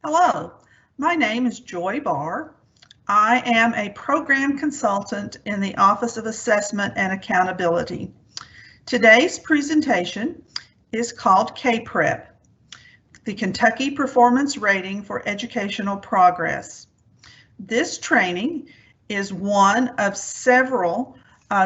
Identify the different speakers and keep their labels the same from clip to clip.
Speaker 1: Hello, my name is Joy Barr. I am a program consultant in the Office of Assessment and Accountability. Today's presentation is called K-Prep, the Kentucky Performance Rating for Educational Progress. This training is one of several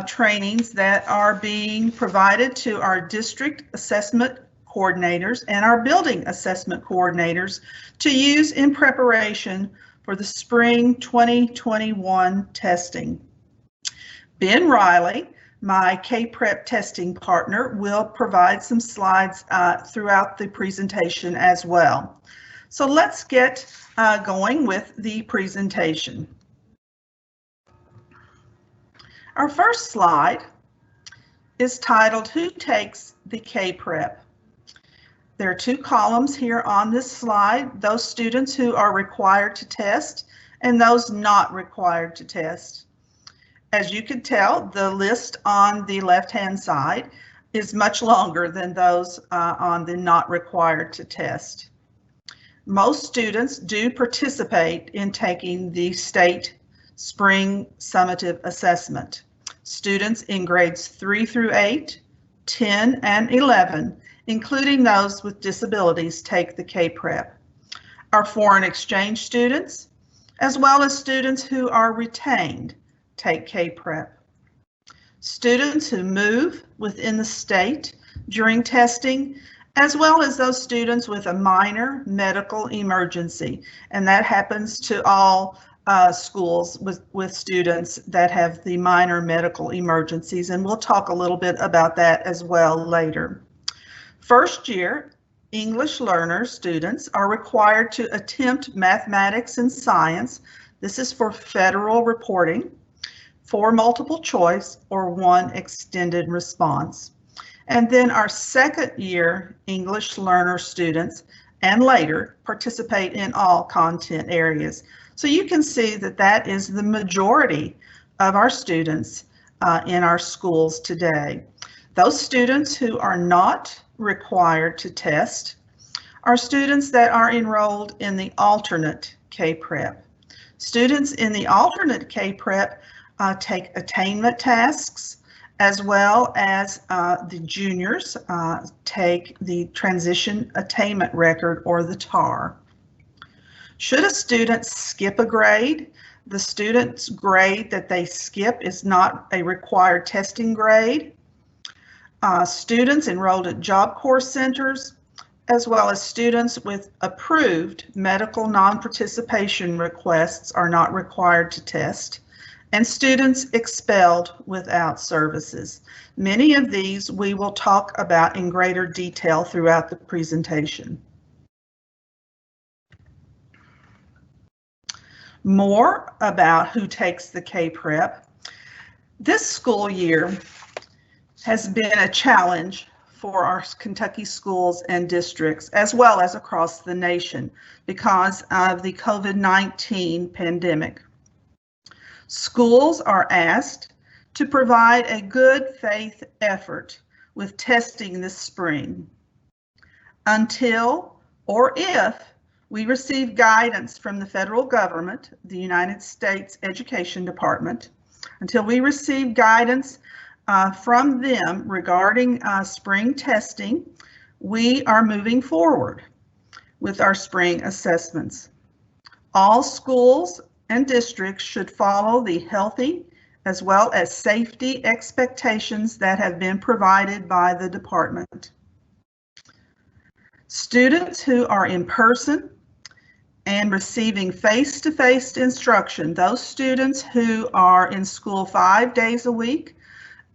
Speaker 1: trainings that are being provided to our district assessment coordinators and our building assessment coordinators to use in preparation for the spring 2021 testing. Ben Riley, my K-Prep testing partner, will provide some slides throughout the presentation as well. So let's get going with the presentation. Our first slide is titled, Who Takes the K-Prep? There are two columns here on this slide, those students who are required to test and those not required to test. As you can tell, the list on the left-hand side is much longer than those on the not required to test. Most students do participate in taking the state spring summative assessment. Students in grades 3 through 8, 10, and 11, including those with disabilities, take the K-Prep. Our foreign exchange students, as well as students who are retained, take K-Prep. Students who move within the state during testing, as well as those students with a minor medical emergency, and that happens to all schools with students that have the minor medical emergencies, and we'll talk a little bit about that as well later. First year English learner students are required to attempt mathematics and science. This is for federal reporting, 4 multiple choice or 1 extended response. And then our second year English learner students and later participate in all content areas. So you can see that that is the majority of our students in our schools today. Those students who are not required to test are students that are enrolled in the alternate K-Prep. Students in the alternate K-Prep take attainment tasks, as well as the juniors take the transition attainment record or the TAR. Should a student skip a grade, the student's grade that they skip is not a required testing grade. Students enrolled at Job Corps centers, as well as students with approved medical non-participation requests are not required to test, and students expelled without services. Many of these we will talk about in greater detail throughout the presentation. More about who takes the K-Prep. This school year has been a challenge for our Kentucky schools and districts, as well as across the nation, because of the COVID-19 pandemic. Schools are asked to provide a good faith effort with testing this spring until or if we receive guidance from the federal government, the United States Education Department, until we receive guidance from them regarding spring testing, we are moving forward with our spring assessments. All schools and districts should follow the healthy as well as safety expectations that have been provided by the department. Students who are in person and receiving face-to-face instruction, those students who are in school 5 days a week,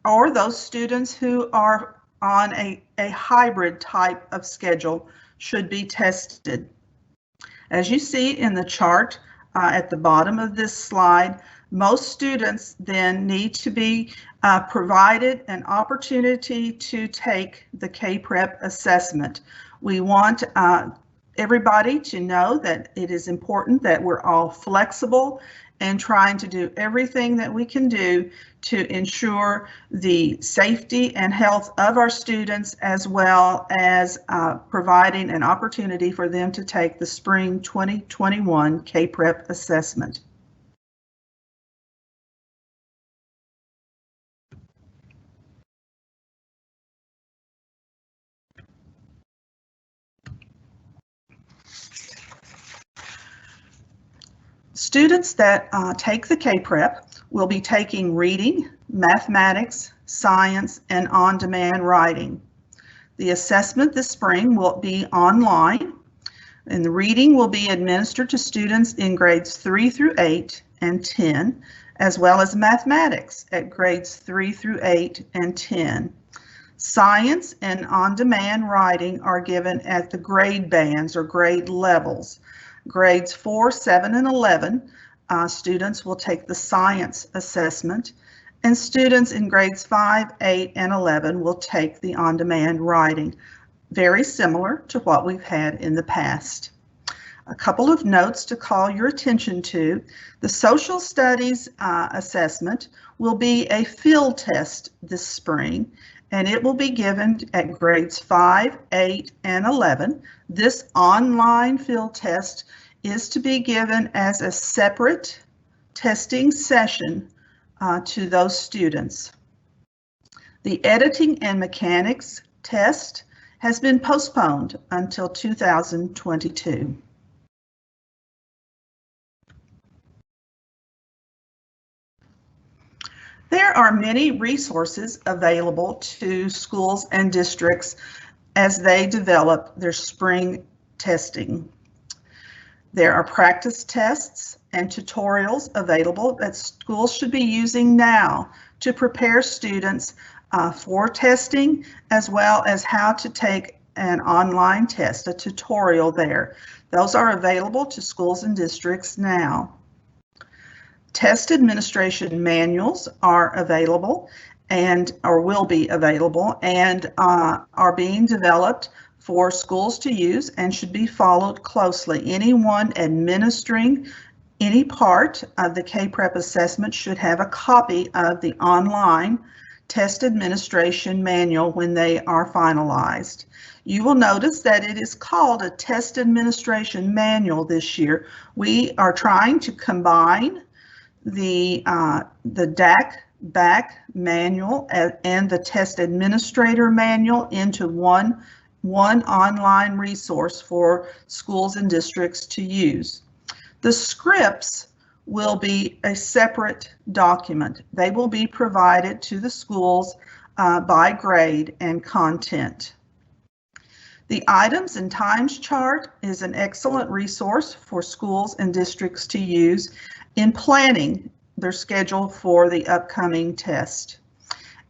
Speaker 1: or those students who are on a hybrid type of schedule should be tested. As you see in the chart at the bottom of this slide, most students then need to be provided an opportunity to take the K-Prep assessment. We want everybody to know that it is important that we're all flexible and trying to do everything that we can do to ensure the safety and health of our students, as well as providing an opportunity for them to take the spring 2021 K-Prep assessment. Students that take the K-Prep will be taking reading, mathematics, science, and on-demand writing. The assessment this spring will be online, and the reading will be administered to students in grades 3 through 8 and 10, as well as mathematics at grades 3 through 8 and 10. Science and on-demand writing are given at the grade bands or grade levels. Grades 4, 7, and 11 students will take the science assessment, and students in grades 5, 8, and 11 will take the on-demand writing, very similar to what we've had in the past. A couple of notes to call your attention to. The social studies assessment will be a field test this spring, and it will be given at grades 5, 8, and 11. This online field test is to be given as a separate testing session to those students. The editing and mechanics test has been postponed until 2022. There are many resources available to schools and districts as they develop their spring testing. There are practice tests and tutorials available that schools should be using now to prepare students for testing, as well as how to take an online test, a tutorial there. Those are available to schools and districts now. Test administration manuals are available or will be available and are being developed for schools to use and should be followed closely. Anyone administering any part of the K-Prep assessment should have a copy of the online test administration manual when they are finalized. You will notice that it is called a test administration manual this year. We are trying to combine the DAC back manual and the test administrator manual into one online resource for schools and districts to use. The scripts will be a separate document. They will be provided to the schools by grade and content. The items and times chart is an excellent resource for schools and districts to use in planning their schedule for the upcoming test.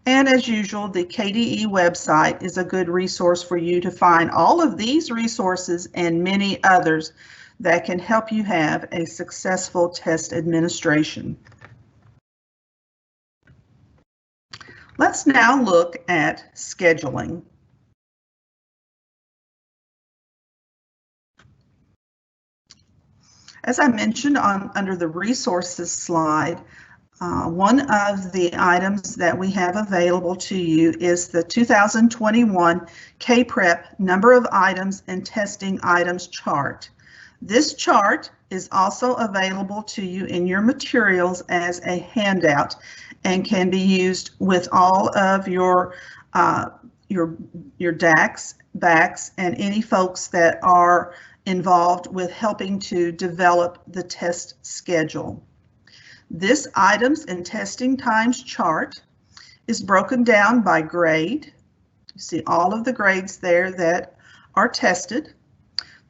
Speaker 1: And as usual, the KDE website is a good resource for you to find all of these resources and many others that can help you have a successful test administration. Let's now look at scheduling. As I mentioned under the resources slide, one of the items that we have available to you is the 2021 K-Prep number of items and testing items chart. This chart is also available to you in your materials as a handout and can be used with all of your DACs, BACs, and any folks that are involved with helping to develop the test schedule. This items and testing times chart is broken down by grade. You see all of the grades there that are tested.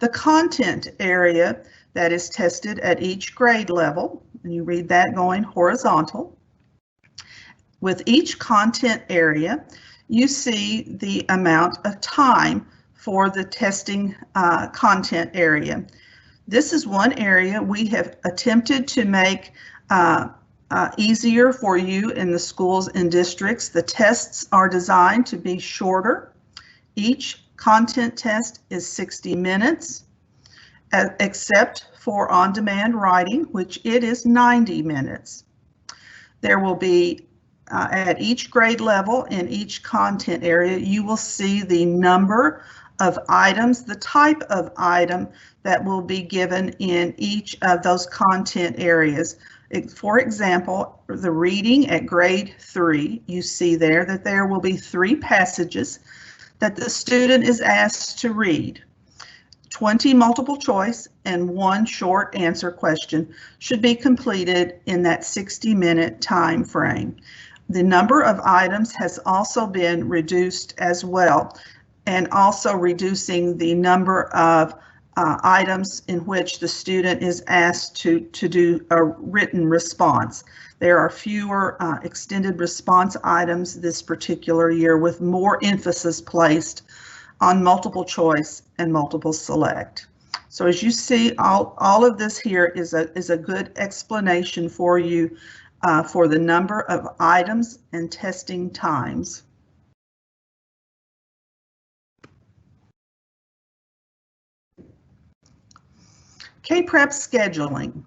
Speaker 1: The content area that is tested at each grade level, and you read that going horizontal. With each content area, you see the amount of time for the testing content area. This is one area we have attempted to make easier for you in the schools and districts. The tests are designed to be shorter. Each content test is 60 minutes. except for on-demand writing, which it is 90 minutes. There will be, at each grade level in each content area, you will see the number of items, the type of item that will be given in each of those content areas. For example, the reading at grade 3, you see there that there will be 3 passages that the student is asked to read. 20 multiple choice and 1 short answer question should be completed in that 60-minute time frame. The number of items has also been reduced as well, and also reducing the number of items in which the student is asked to do a written response. There are fewer extended response items this particular year, with more emphasis placed on multiple choice and multiple select. So as you see, all of this here is a good explanation for you for the number of items and testing times. K-Prep scheduling.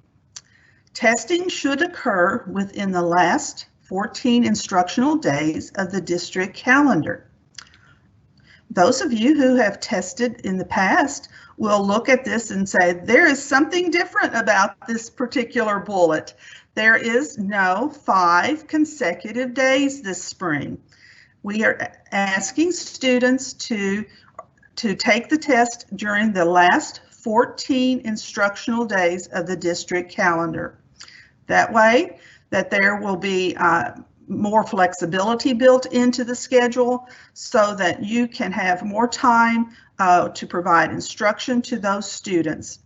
Speaker 1: Testing should occur within the last 14 instructional days of the district calendar. Those of you who have tested in the past will look at this and say, there is something different about this particular bullet. There is no 5 consecutive days this spring. We are asking students to take the test during the last 14 instructional days of the district calendar. That way, that there will be more flexibility built into the schedule so that you can have more time to provide instruction to those students.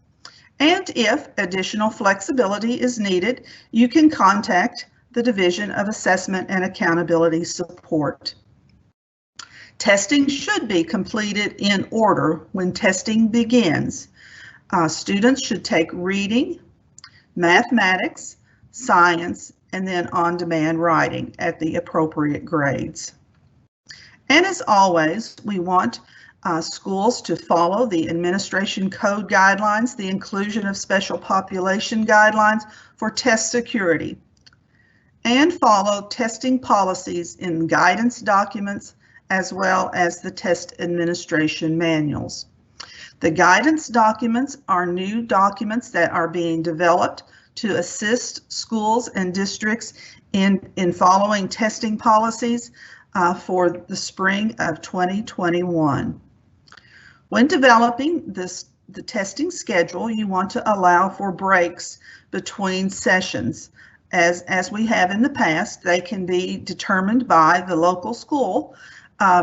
Speaker 1: And if additional flexibility is needed, you can contact the Division of Assessment and Accountability Support. Testing should be completed in order when testing begins. Students should take reading, mathematics, science, and then on-demand writing at the appropriate grades. And as always, we want schools to follow the administration code guidelines, the inclusion of special population guidelines for test security, and follow testing policies in guidance documents as well as the test administration manuals. The guidance documents are new documents that are being developed to assist schools and districts in following testing policies for the spring of 2021. When developing the testing schedule, you want to allow for breaks between sessions. As we have in the past, they can be determined by the local school.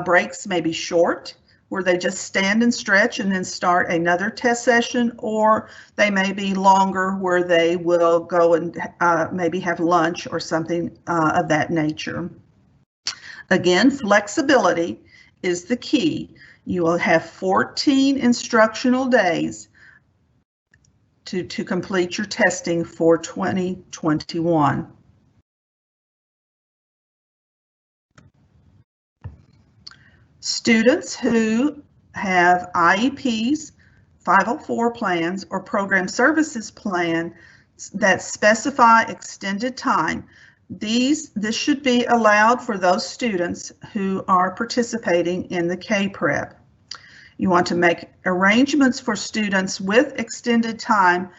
Speaker 1: Breaks may be short, where they just stand and stretch and then start another test session, or they may be longer where they will go and maybe have lunch or something of that nature. Again, flexibility is the key. You will have 14 instructional days to complete your testing for 2021. Students who have IEPs, 504 plans, or program services plan that specify extended time, this should be allowed for those students who are participating in the K-Prep. You want to make arrangements for students with extended time.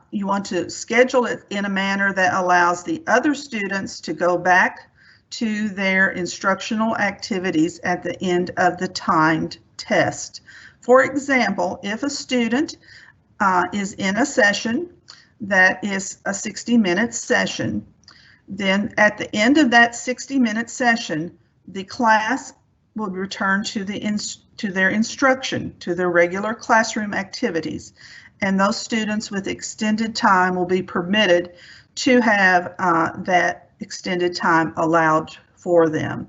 Speaker 1: You want to schedule it in a manner that allows the other students to go back to their instructional activities at the end of the timed test. For example, if a student is in a session that is a 60-minute session, then at the end of that 60-minute session, the class will return to their instruction, to their regular classroom activities, and those students with extended time will be permitted to have that extended time allowed for them.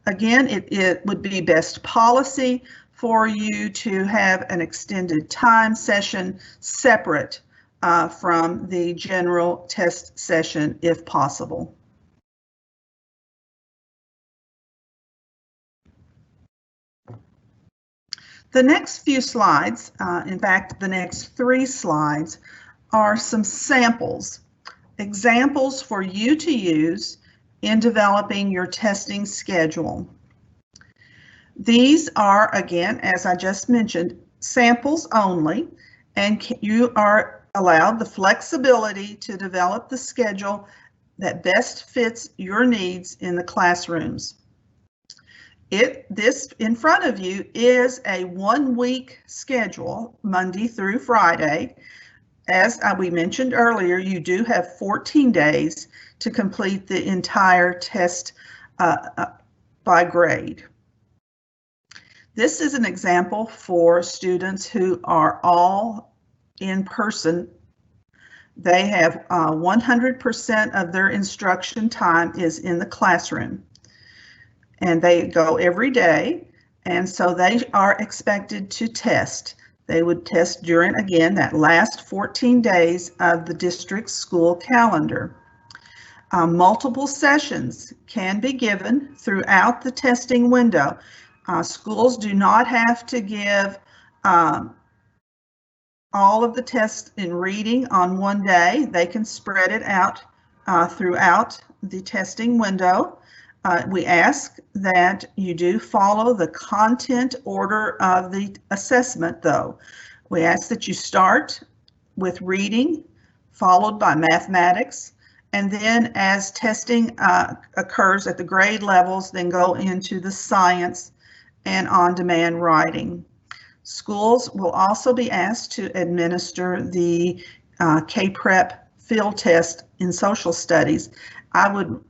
Speaker 1: Again, it would be best policy for you to have an extended time session separate from the general test session if possible. The next few slides, in fact, the next 3 slides, are some samples, examples for you to use in developing your testing schedule. These are, again, as I just mentioned, samples only, and you are allowed the flexibility to develop the schedule that best fits your needs in the classrooms. This in front of you is a 1-week schedule, Monday through Friday. As we mentioned earlier, you do have 14 days to complete the entire test by grade. This is an example for students who are all in person. They have 100% of their instruction time is in the classroom, and they go every day, and so they are expected to test. They would test during, again, that last 14 days of the district school calendar. Multiple sessions can be given throughout the testing window. Schools do not have to give all of the tests in reading on one day. They can spread it out throughout the testing window. We ask that you do follow the content order of the assessment, though. We ask that you start with reading, followed by mathematics, and then as testing occurs at the grade levels, then go into the science and on-demand writing. Schools will also be asked to administer the K-Prep field test in social studies. I would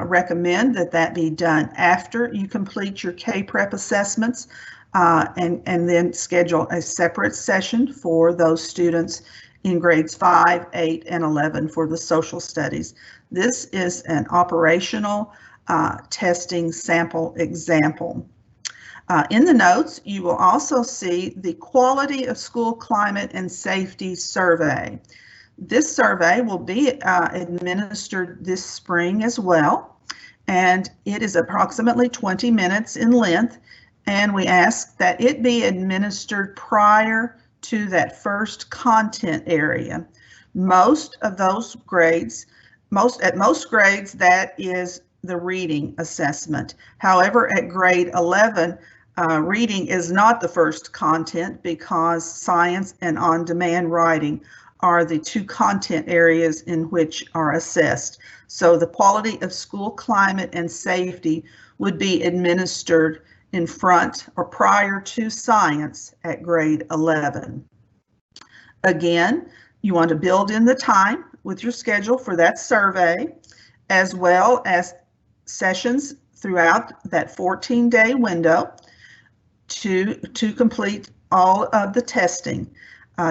Speaker 1: recommend that that be done after you complete your K-Prep assessments and then schedule a separate session for those students in grades 5, 8, and 11 for the social studies. This is an operational testing sample example. In the notes, you will also see the Quality of School Climate and Safety Survey. This survey will be administered this spring as well, and it is approximately 20 minutes in length, and we ask that it be administered prior to that first content area. Most of those grades, at most grades, that is the reading assessment. However, at grade 11, reading is not the first content because science and on-demand writing are the 2 content areas in which are assessed. So the Quality of School Climate and Safety would be administered in front or prior to science at grade 11. Again, you want to build in the time with your schedule for that survey, as well as sessions throughout that 14-day window to complete all of the testing.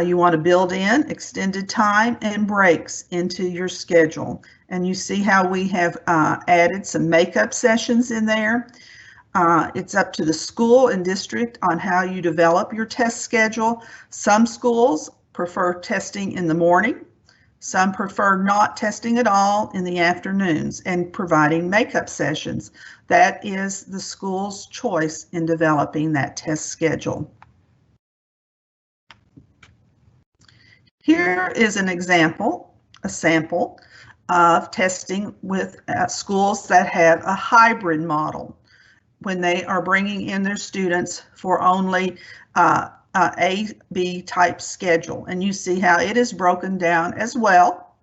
Speaker 1: You want to build in extended time and breaks into your schedule. And you see how we have added some makeup sessions in there. It's up to the school and district on how you develop your test schedule. Some schools prefer testing in the morning. Some prefer not testing at all in the afternoons and providing makeup sessions. That is the school's choice in developing that test schedule. Here is an example, a sample of testing with schools that have a hybrid model when they are bringing in their students for only A-B type schedule. And you see how it is broken down as well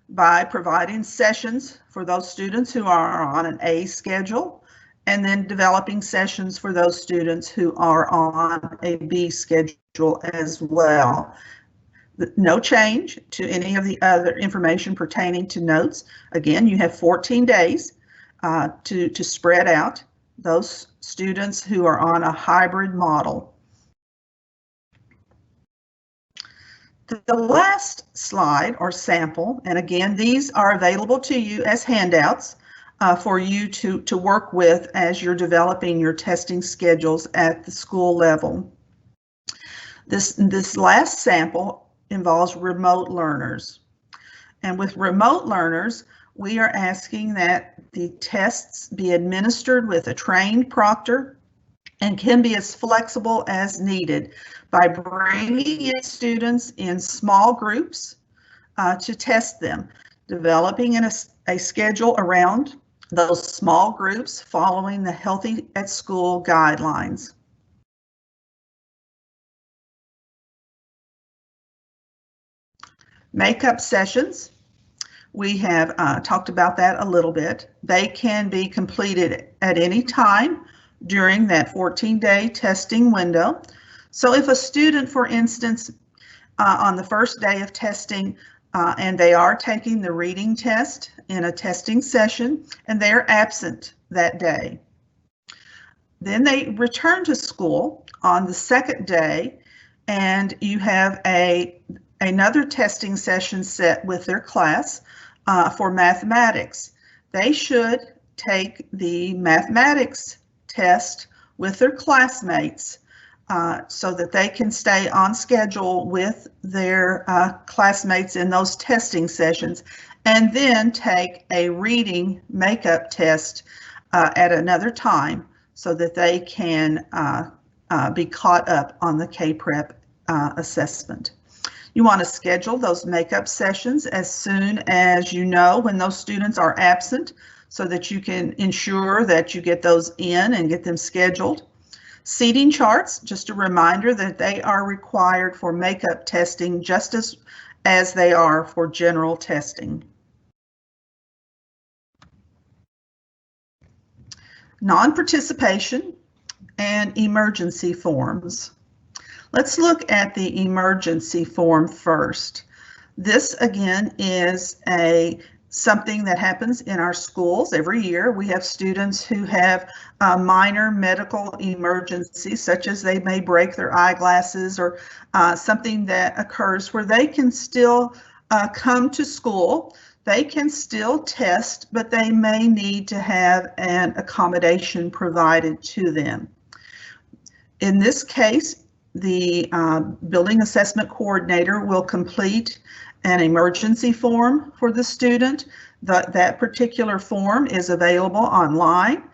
Speaker 1: by providing sessions for those students who are on an A schedule, and then developing sessions for those students who are on a B schedule as well. No change to any of the other information pertaining to notes. Again, you have 14 days to spread out those students who are on a hybrid model. The last slide or sample, and again, these are available to you as handouts for you to work with as you're developing your testing schedules at the school level. This last sample involves remote learners. And with remote learners, we are asking that the tests be administered with a trained proctor and can be as flexible as needed by bringing in students in small groups to test them, developing a schedule around those small groups following the Healthy at School guidelines. Makeup sessions. We have talked about that a little bit. They can be completed at any time during that 14-day testing window. So if a student, for instance, on the first day of testing, and they are taking the reading test in a testing session, and they're absent that day, then they return to school on the second day, and you have another testing session set with their class for mathematics. They should take the mathematics test with their classmates so that they can stay on schedule with their classmates in those testing sessions, and then take a reading makeup test at another time so that they can be caught up on the K-Prep assessment. You want to schedule those makeup sessions as soon as you know when those students are absent so that you can ensure that you get those in and get them scheduled. Seating charts, just a reminder that they are required for makeup testing just as they are for general testing. Non-participation and emergency forms. Let's look at the emergency form first. This again is something that happens in our schools every year. We have students who have minor medical emergencies, such as they may break their eyeglasses or something that occurs where they can still come to school. They can still test, but they may need to have an accommodation provided to them. In this case, the building assessment coordinator will complete an emergency form for the student. That particular form is available online,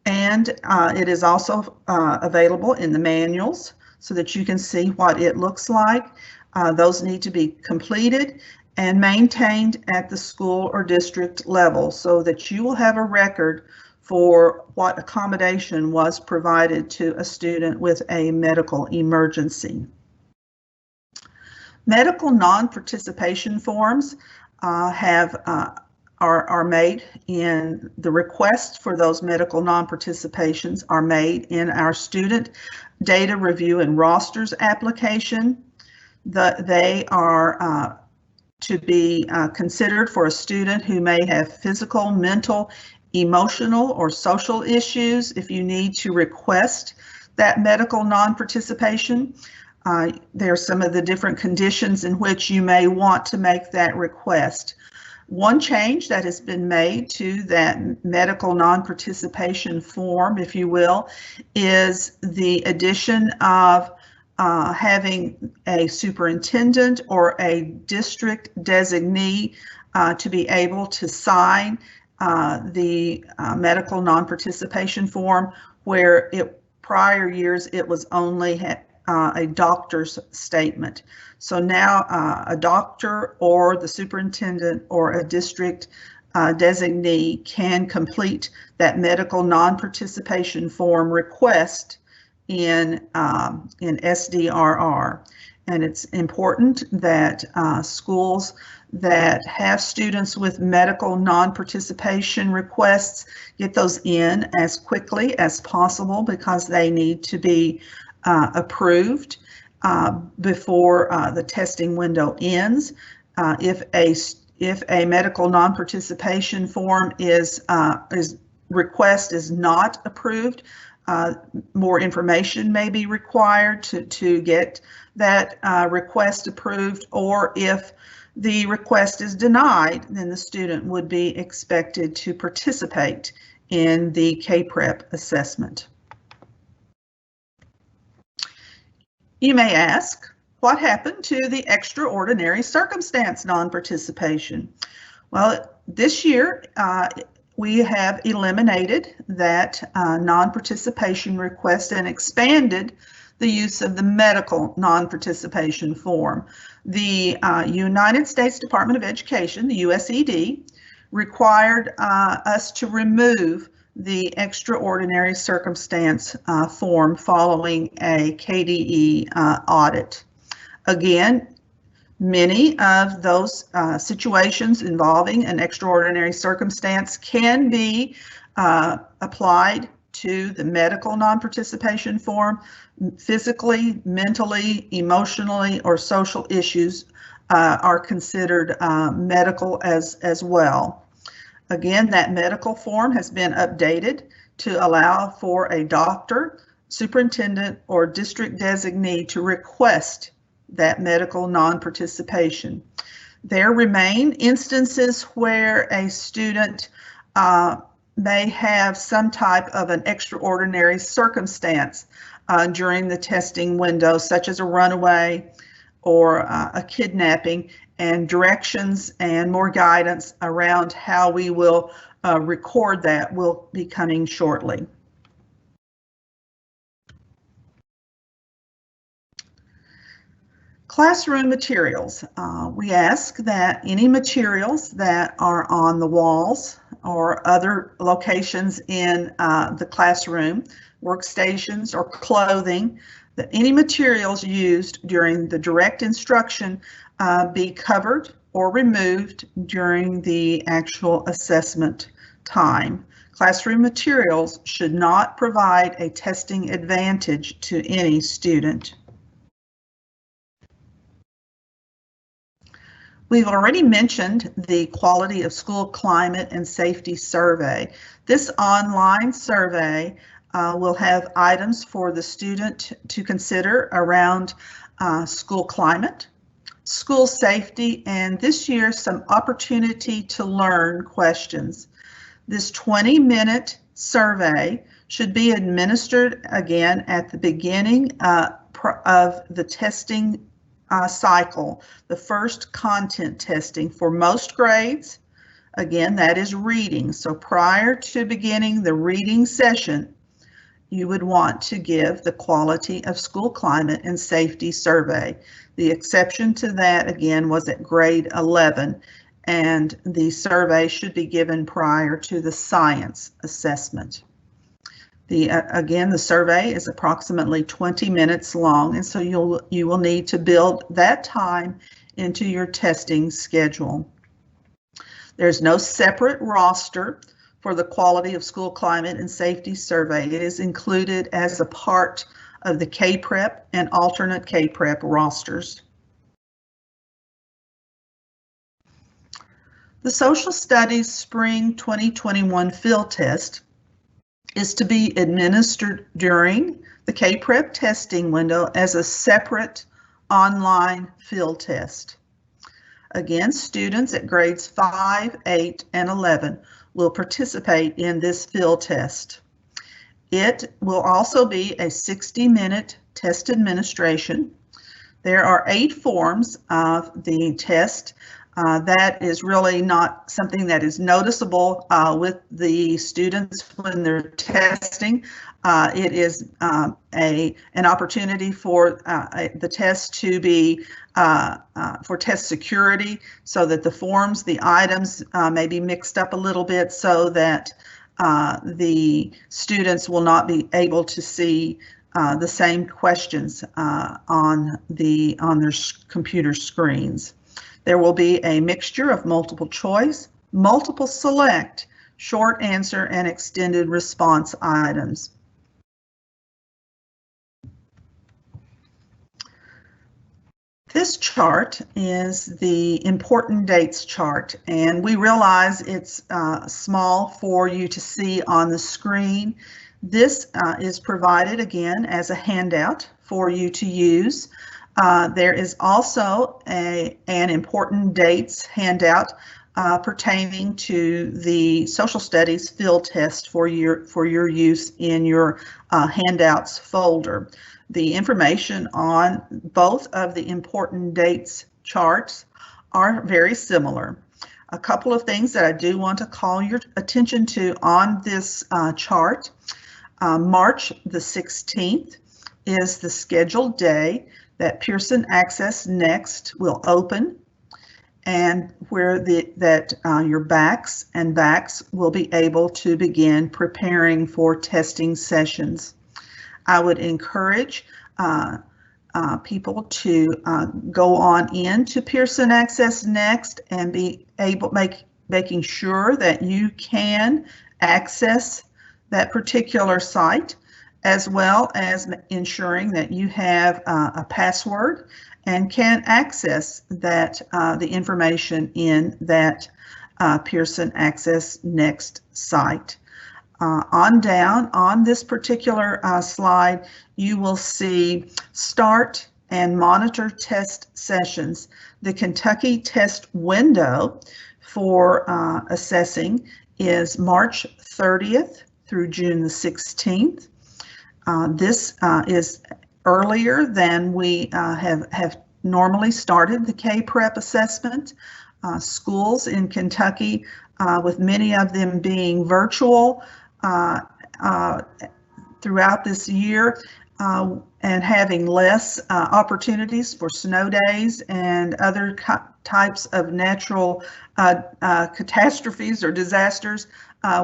Speaker 1: and it is also available in the manuals so that you can see what it looks like. Those need to be completed and maintained at the school or district level so that you will have a record for what accommodation was provided to a student with a medical emergency. Medical non-participation forms are made in the request for those medical non-participations are made in our student data review and rosters application. They are to be considered for a student who may have physical, mental, emotional, or social issues. If you need to request that medical non-participation, there are some of the different conditions in which you may want to make that request. One change that has been made to that medical non-participation form, if you will, is the addition of having a superintendent or a district designee to be able to sign the medical non-participation form, where prior years it was only a doctor's statement. So now a doctor or the superintendent or a district designee can complete that medical non-participation form request in SDRR. And it's important that schools that have students with medical non-participation requests get those in as quickly as possible, because they need to be approved before the testing window ends. If a medical non-participation form request is not approved, more information may be required to get that request approved, or if the request is denied, then the student would be expected to participate in the K-Prep assessment. You may ask, what happened to the extraordinary circumstance non-participation? Well, this year we have eliminated that non-participation request and expanded the use of the medical non-participation form. The United States Department of Education, the USED, required us to remove the extraordinary circumstance form following a KDE audit. Again, many of those situations involving an extraordinary circumstance can be applied to the medical non-participation form. Physically, mentally, emotionally, or social issues are considered medical as well. Again, that medical form has been updated to allow for a doctor, superintendent, or district designee to request that medical non-participation. There remain instances where a student may have some type of an extraordinary circumstance during the testing window, such as a runaway or a kidnapping, and directions and more guidance around how we will record that will be coming shortly. Classroom materials. We ask that any materials that are on the walls or other locations in the classroom, workstations or clothing, that any materials used during the direct instruction be covered or removed during the actual assessment time. Classroom materials should not provide a testing advantage to any student. We've already mentioned the Quality of School Climate and Safety Survey. This online survey will have items for the student to consider around school climate, school safety, and this year some opportunity to learn questions. This 20-minute survey should be administered again at the beginning of the testing cycle, the first content testing for most grades. Again, that is reading. So prior to beginning the reading session, you would want to give the Quality of School Climate and Safety Survey. The exception to that, again, was at grade 11, and the survey should be given prior to the science assessment. Again, the survey is approximately 20 minutes long, and so you will need to build that time into your testing schedule. There's no separate roster for the Quality of School Climate and Safety Survey. It is included as a part of the K-Prep and alternate K-Prep rosters. The Social Studies Spring 2021 field test is to be administered during the K-Prep testing window as a separate online field test. Again, students at grades 5, 8, and 11 will participate in this field test. It will also be a 60-minute test administration. There are 8 forms of the test. That is really not something that is noticeable with the students when they're testing. It is an opportunity for the test to be for test security, so that the forms, the items may be mixed up a little bit so that the students will not be able to see the same questions on their computer screens. There will be a mixture of multiple choice, multiple select, short answer, and extended response items. This chart is the important dates chart, and we realize it's small for you to see on the screen. This is provided again as a handout for you to use. There is also an important dates handout pertaining to the social studies field test for your use in your handouts folder. The information on both of the important dates charts are very similar. A couple of things that I do want to call your attention to on this chart. March the 16th is the scheduled day that Pearson AccessNext will open, and where your BACs and VACs will be able to begin preparing for testing sessions. I would encourage people to go on into Pearson AccessNext and be able making sure that you can access that particular site, as well as ensuring that you have a password and can access that the information in that Pearson AccessNext site. On down on this particular slide, you will see start and monitor test sessions. The Kentucky test window for assessing is March 30th through June the 16th. This is earlier than we have normally started the K-Prep assessment. Schools in Kentucky, with many of them being virtual throughout this year, and having less opportunities for snow days and other types of natural catastrophes or disasters,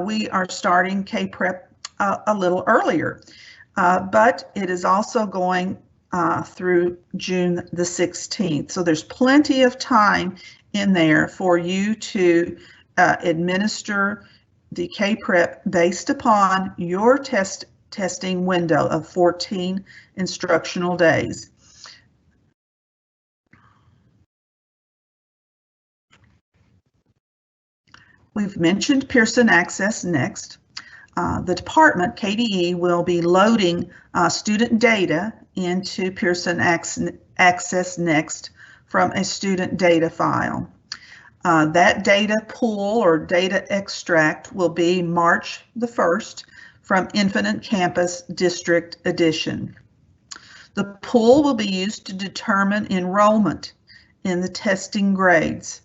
Speaker 1: we are starting K-Prep a little earlier. But it is also going through June the 16th. So there's plenty of time in there for you to administer the K-Prep based upon your testing window of 14 instructional days. We've mentioned Pearson AccessNext. The department, KDE, will be loading student data into Pearson AccessNext from a student data file. That data pool or data extract will be March the 1st from Infinite Campus District Edition. The pool will be used to determine enrollment in the testing grades.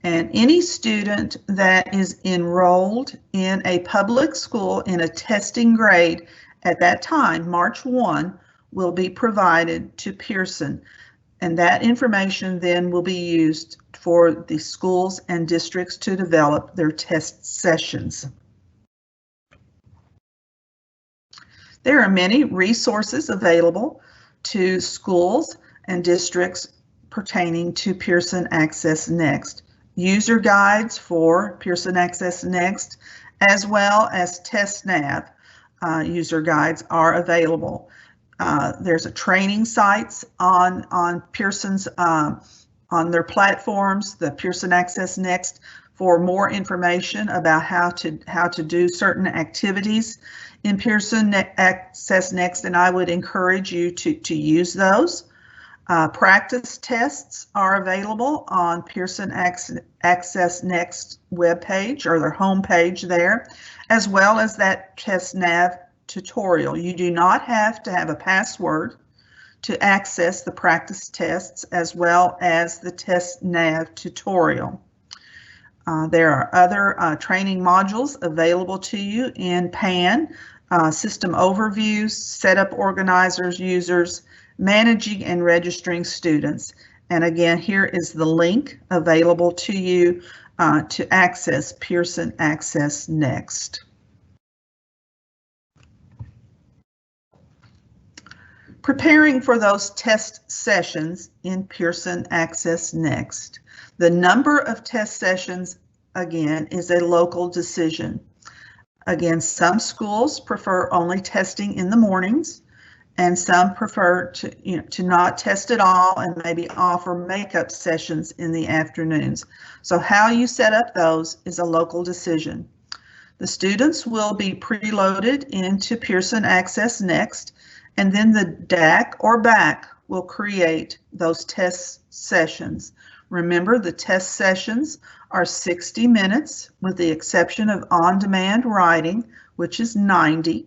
Speaker 1: And any student that is enrolled in a public school in a testing grade at that time, March 1, will be provided to Pearson. And that information then will be used for the schools and districts to develop their test sessions. There are many resources available to schools and districts pertaining to Pearson AccessNext. User guides for Pearson AccessNext, as well as TestNav user guides are available. There's a training sites on Pearson's on their platforms, the Pearson AccessNext, for more information about how to do certain activities in Pearson AccessNext, and I would encourage you to use those. Practice tests are available on Pearson AccessNext webpage, or their homepage there, as well as that TestNav tutorial. You do not have to have a password to access the practice tests, as well as the TestNav tutorial. There are other training modules available to you in PAN, system overviews, setup organizers, users, managing and registering students. And again, here is the link available to you to access Pearson AccessNext. Preparing for those test sessions in Pearson AccessNext. The number of test sessions, again, is a local decision. Again, some schools prefer only testing in the mornings, and some prefer to not test at all and maybe offer makeup sessions in the afternoons. So how you set up those is a local decision. The students will be preloaded into Pearson AccessNext, and then the DAC or BAC will create those test sessions. Remember, the test sessions are 60 minutes with the exception of on-demand writing, which is 90.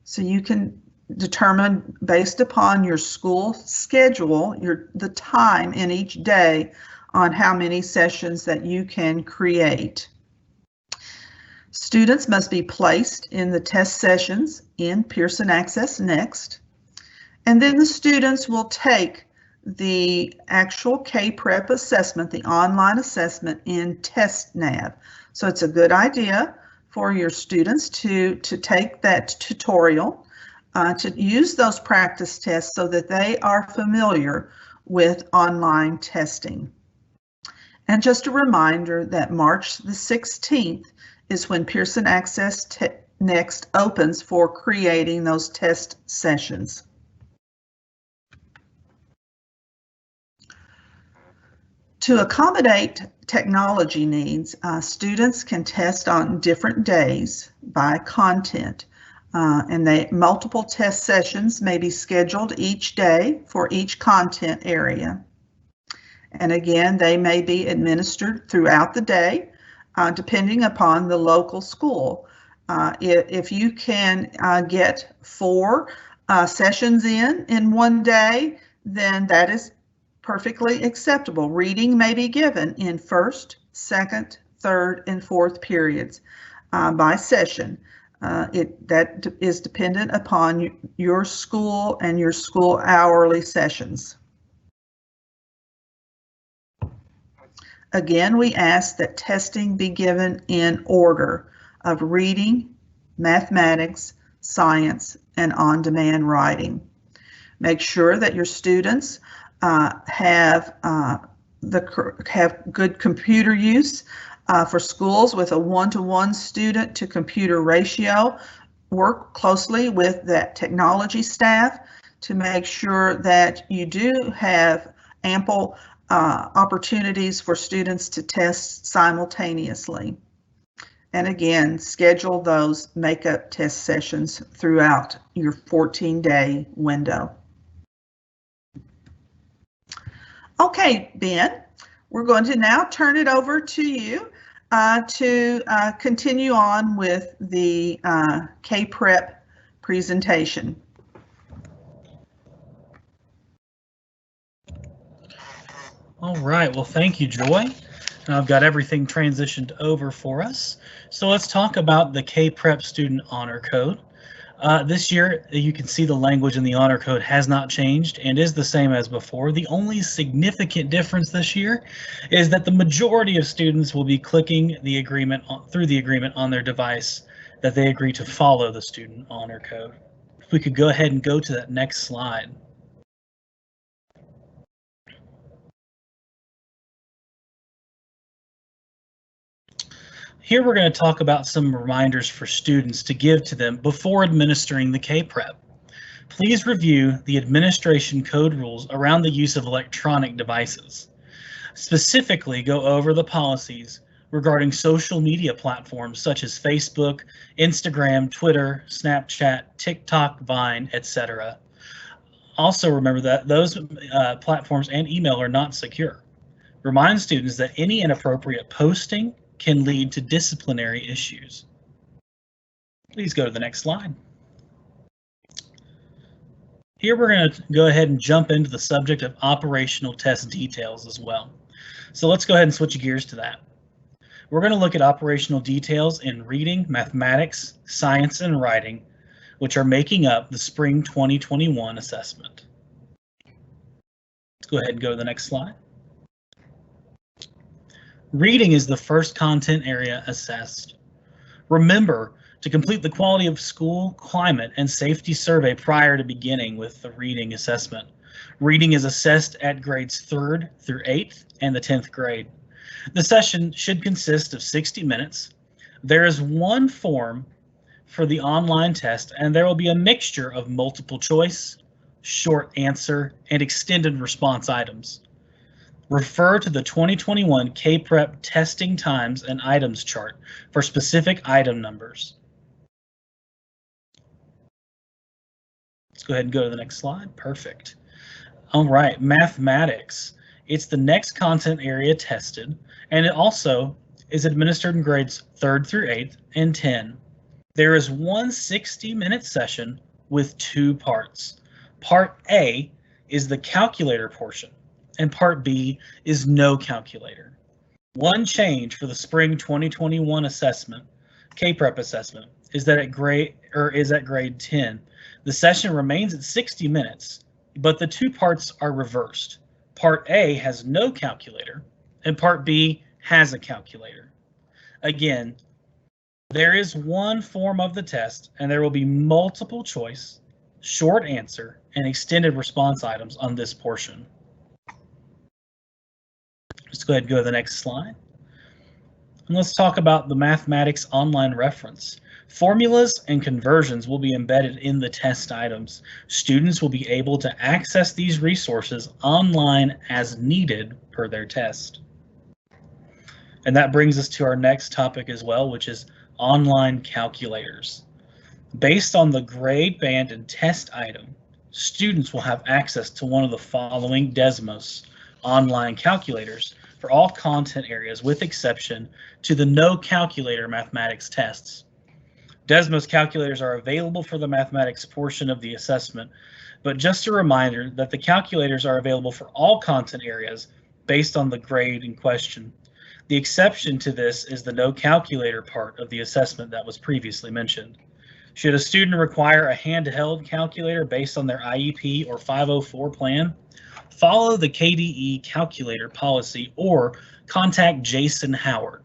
Speaker 1: So you can determine based upon your school schedule, the time in each day on how many sessions that you can create. Students must be placed in the test sessions in PearsonAccessnext, and then the students will take the actual K-Prep assessment, the online assessment, in TestNav. So it's a good idea for your students to take that tutorial, to use those practice tests so that they are familiar with online testing. And just a reminder that March the 16th is when PearsonAccessnext opens for creating those test sessions. To accommodate technology needs, students can test on different days by content, and multiple test sessions may be scheduled each day for each content area. And again, they may be administered throughout the day, depending upon the local school. If you can get 4 sessions in one day, then that is perfectly acceptable. Reading may be given in first, second, third, and fourth periods by session. That is dependent upon your school and your school hourly sessions. Again, we ask that testing be given in order of reading, mathematics, science, and on-demand writing. Make sure that your students have good computer use. For schools with a 1-to-1 student to computer ratio, work closely with that technology staff to make sure that you do have ample opportunities for students to test simultaneously. And again, schedule those makeup test sessions throughout your 14-day window. Okay, Ben, we're going to now turn it over to you to continue on with the K-Prep presentation.
Speaker 2: All right, well, thank you, Joy. I've got everything transitioned over for us. So let's talk about the K-Prep Student Honor Code. This year, you can see the language in the Honor Code has not changed and is the same as before. The only significant difference this year is that the majority of students will be clicking the agreement through the agreement on their device that they agree to follow the Student Honor Code. If we could go ahead and go to that next slide. Here we're going to talk about some reminders for students to give to them before administering the K-Prep. Please review the administration code rules around the use of electronic devices. Specifically, go over the policies regarding social media platforms such as Facebook, Instagram, Twitter, Snapchat, TikTok, Vine, etc. Also remember that those platforms and email are not secure. Remind students that any inappropriate posting can lead to disciplinary issues. Please go to the next slide. Here we're going to go ahead and jump into the subject of operational test details as well. So let's go ahead and switch gears to that. We're going to look at operational details in reading, mathematics, science, and writing, which are making up the spring 2021 assessment. Let's go ahead and go to the next slide. Reading is the first content area assessed. Remember to complete the quality of school, climate, and safety survey prior to beginning with the reading assessment. Reading is assessed at grades 3rd through 8th and the 10th grade. The session should consist of 60 minutes. There is one form for the online test, and there will be a mixture of multiple choice, short answer, and extended response items. Refer to the 2021 K-Prep testing times and items chart for specific item numbers. Let's go ahead and go to the next slide. Perfect. All right, mathematics. It's the next content area tested, and it also is administered in grades 3rd through 8th and 10. There is one 60-minute session with 2 parts. Part A is the calculator portion. and Part B is no calculator. One change for the spring 2021 assessment, K-Prep assessment, is that at grade 10. The session remains at 60 minutes, but the two parts are reversed. Part A has no calculator, and Part B has a calculator. Again, there is one form of the test, and there will be multiple choice, short answer, and extended response items on this portion. Let's go ahead and go to the next slide. And let's talk about the mathematics online reference. Formulas and conversions will be embedded in the test items. Students will be able to access these resources online as needed per their test. And that brings us to our next topic as well, which is online calculators. Based on the grade band and test item, students will have access to one of the following Desmos online calculators for all content areas, with exception to the no calculator mathematics tests. Desmos calculators are available for the mathematics portion of the assessment, but just a reminder that the calculators are available for all content areas based on the grade in question. The exception to this is the no calculator part of the assessment that was previously mentioned. Should a student require a handheld calculator based on their IEP or 504 plan, follow the KDE calculator policy or contact Jason Howard.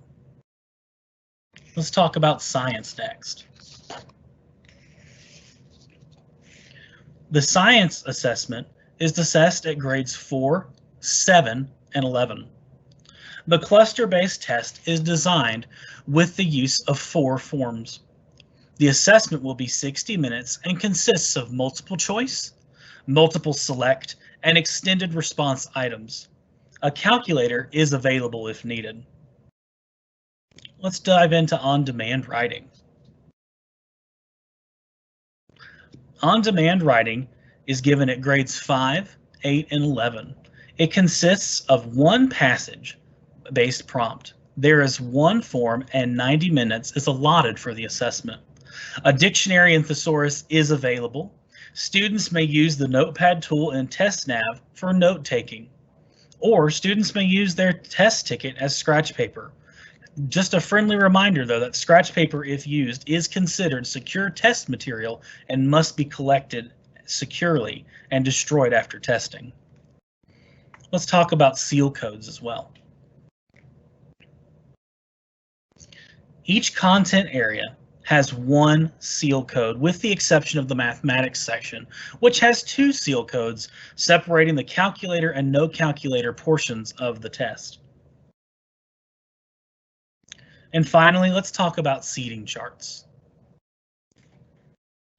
Speaker 2: Let's talk about science next. The science assessment is assessed at grades 4, 7, and 11. The cluster-based test is designed with the use of 4 forms. The assessment will be 60 minutes and consists of multiple choice, multiple select, and extended response items. A calculator is available if needed. Let's dive into on-demand writing. On-demand writing is given at grades 5, 8, and 11. It consists of one passage-based prompt. There is one form and 90 minutes is allotted for the assessment. A dictionary and thesaurus is available. Students may use the notepad tool in TestNav for note taking, or students may use their test ticket as scratch paper. Just a friendly reminder though that scratch paper, if used, is considered secure test material and must be collected securely and destroyed after testing. Let's talk about seal codes as well. Each content area has one seal code, with the exception of the mathematics section, which has 2 seal codes separating the calculator and no calculator portions of the test. And finally, let's talk about seating charts.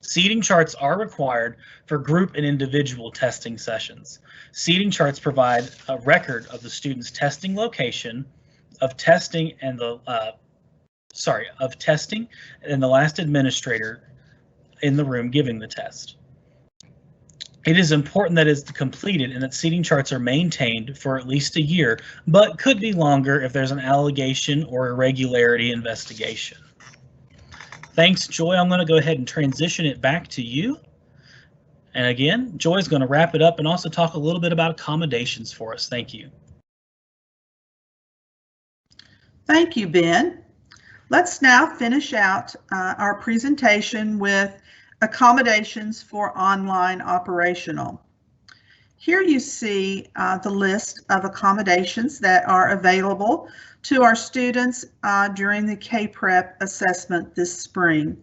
Speaker 2: Seating charts are required for group and individual testing sessions. Seating charts provide a record of the student's testing location, of testing and the last administrator in the room giving the test. It is important that it's completed and that seating charts are maintained for at least a year, but could be longer if there's an allegation or irregularity investigation. Thanks, Joy. I'm going to go ahead and transition it back to you. And again, Joy is going to wrap it up and also talk a little bit about accommodations for us. Thank you.
Speaker 1: Thank you, Ben. Let's now finish out our presentation with accommodations for online operational. Here you see the list of accommodations that are available to our students during the K-Prep assessment this spring.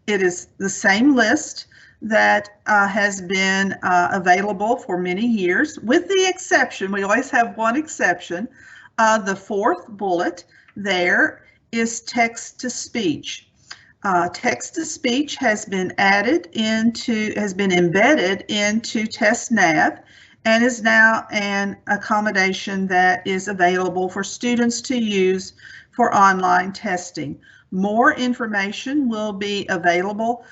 Speaker 1: It is the same list that has been available for many years, with the exception, we always have one exception, the 4th bullet there is text-to-speech. Text-to-speech has been embedded into TestNav and is now an accommodation that is available for students to use for online testing. More information will be available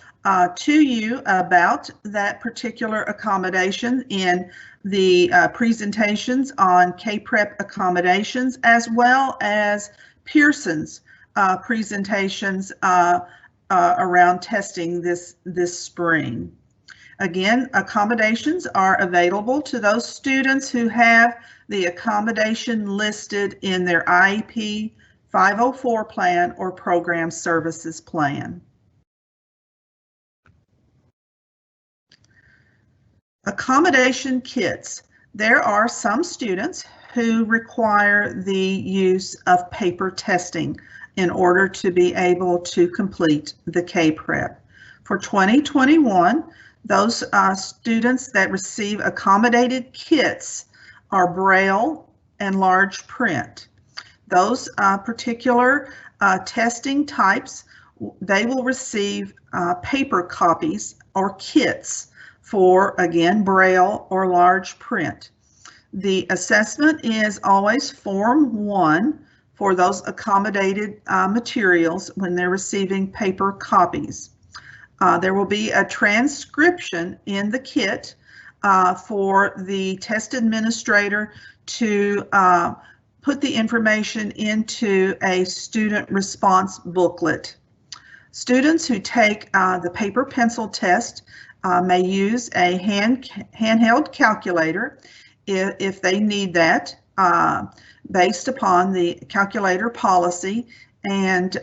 Speaker 1: to you about that particular accommodation in the presentations on K-Prep accommodations, as well as Pearson's presentations around testing this spring. Again, accommodations are available to those students who have the accommodation listed in their IEP 504 plan or program services plan. Accommodation kits. There are some students who require the use of paper testing in order to be able to complete the K-Prep. For 2021, those students that receive accommodated kits are Braille and large print. Those particular testing types, they will receive paper copies or kits for, again, Braille or large print. The assessment is always Form 1 for those accommodated materials when they're receiving paper copies. There will be a transcription in the kit for the test administrator to put the information into a student response booklet. Students who take the paper pencil test may use a handheld calculator if they need that, based upon the calculator policy and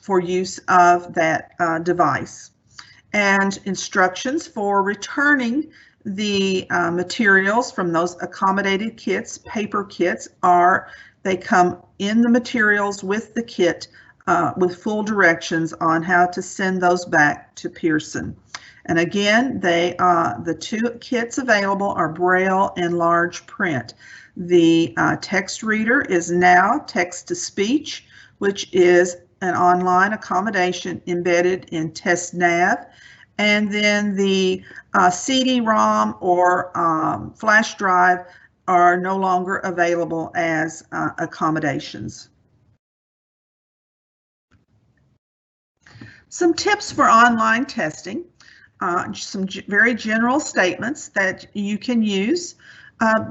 Speaker 1: for use of that device. And instructions for returning the materials from those accommodated kits, paper kits, they come in the materials with the kit with full directions on how to send those back to Pearson. And again, the two kits available are Braille and large print. The text reader is now text-to-speech, which is an online accommodation embedded in TestNav. And then the CD-ROM or flash drive are no longer available as accommodations. Some tips for online testing. Some very general statements that you can use.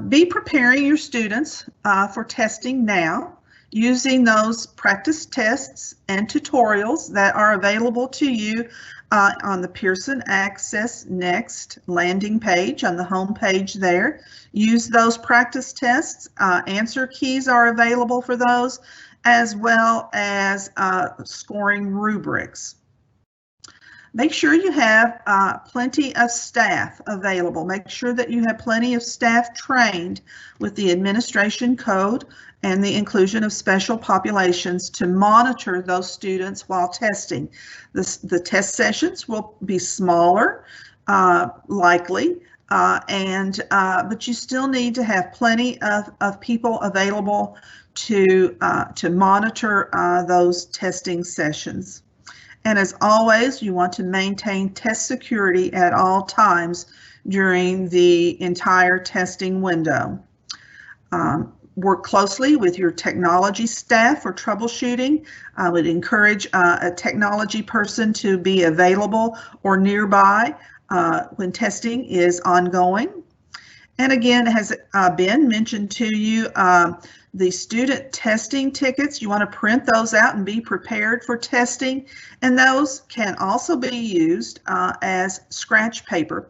Speaker 1: Be preparing your students for testing now, using those practice tests and tutorials that are available to you on the PearsonAccessnext landing page on the home page there. Use those practice tests. Answer keys are available for those, as well as scoring rubrics. Make sure you have plenty of staff available. Make sure that you have plenty of staff trained with the administration code and the inclusion of special populations to monitor those students while testing. The test sessions will be smaller, likely, but you still need to have plenty of people available to monitor those testing sessions. And as always, you want to maintain test security at all times during the entire testing window. Work closely with your technology staff for troubleshooting. I would encourage a technology person to be available or nearby when testing is ongoing. And again, has been mentioned to you, the student testing tickets, you want to print those out and be prepared for testing. And those can also be used as scratch paper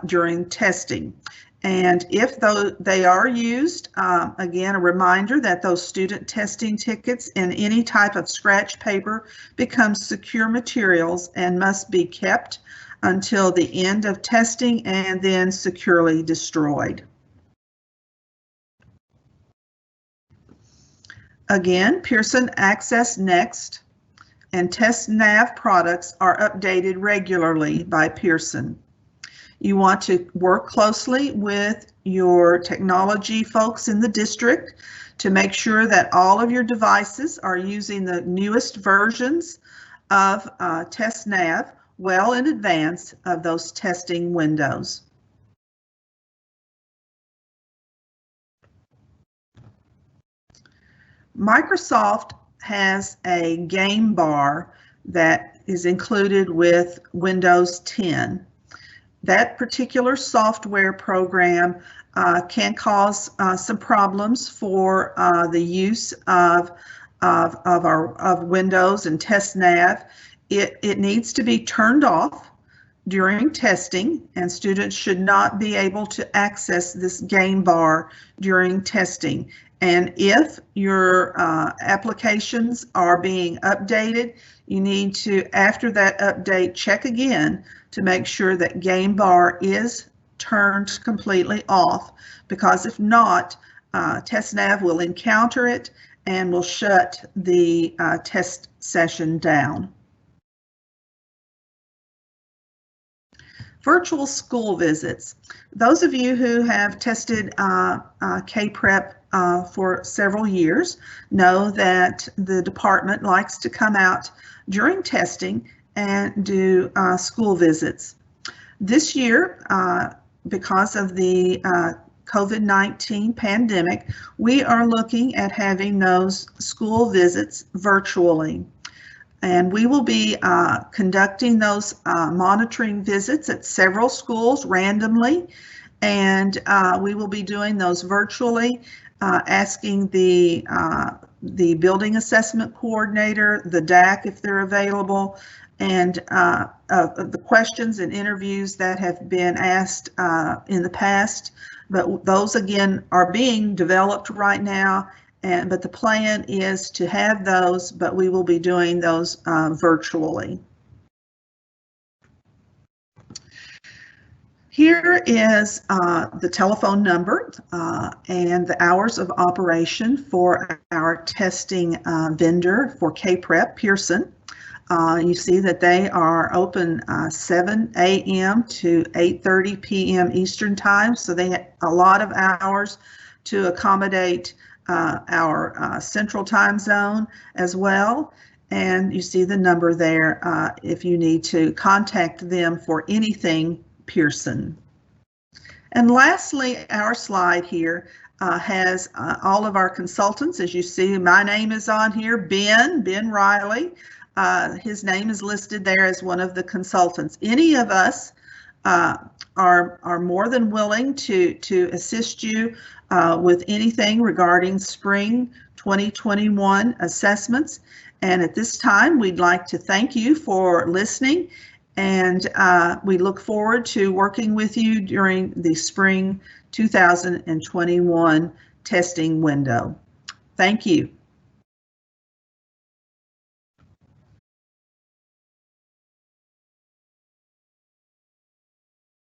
Speaker 1: during testing. And if they are used, again, a reminder that those student testing tickets and any type of scratch paper becomes secure materials and must be kept until the end of testing and then securely destroyed. Again, PearsonAccessnext and TestNav products are updated regularly by Pearson. You want to work closely with your technology folks in the district to make sure that all of your devices are using the newest versions of TestNav well in advance of those testing windows. Microsoft has a game bar that is included with Windows 10. That particular software program can cause some problems for the use of Windows and TestNav. It needs to be turned off during testing, and students should not be able to access this game bar during testing. And if your applications are being updated, you need to, after that update, check again to make sure that game bar is turned completely off, because if not, TestNav will encounter it and will shut the test session down. Virtual school visits. Those of you who have tested K-Prep for several years know that the department likes to come out during testing and do school visits. This year, because of the COVID-19 pandemic, we are looking at having those school visits virtually. And we will be conducting those monitoring visits at several schools randomly, and we will be doing those virtually, asking the building assessment coordinator, the DAC if they're available, and the questions and interviews that have been asked in the past. But those again are being developed right now. But the plan is to have those, but we will be doing those virtually. Here is the telephone number and the hours of operation for our testing vendor for K-Prep, Pearson. You see that they are open 7 a.m. to 8:30 p.m. Eastern Time, so they have a lot of hours to accommodate our central time zone as well. And you see the number there if you need to contact them for anything Pearson. And lastly, our slide here has all of our consultants. As you see, my name is on here, Ben Riley. His name is listed there as one of the consultants. Any of us are more than willing to assist you with anything regarding spring 2021 assessments. And at this time, we'd like to thank you for listening, and we look forward to working with you during the spring 2021 testing window. Thank you.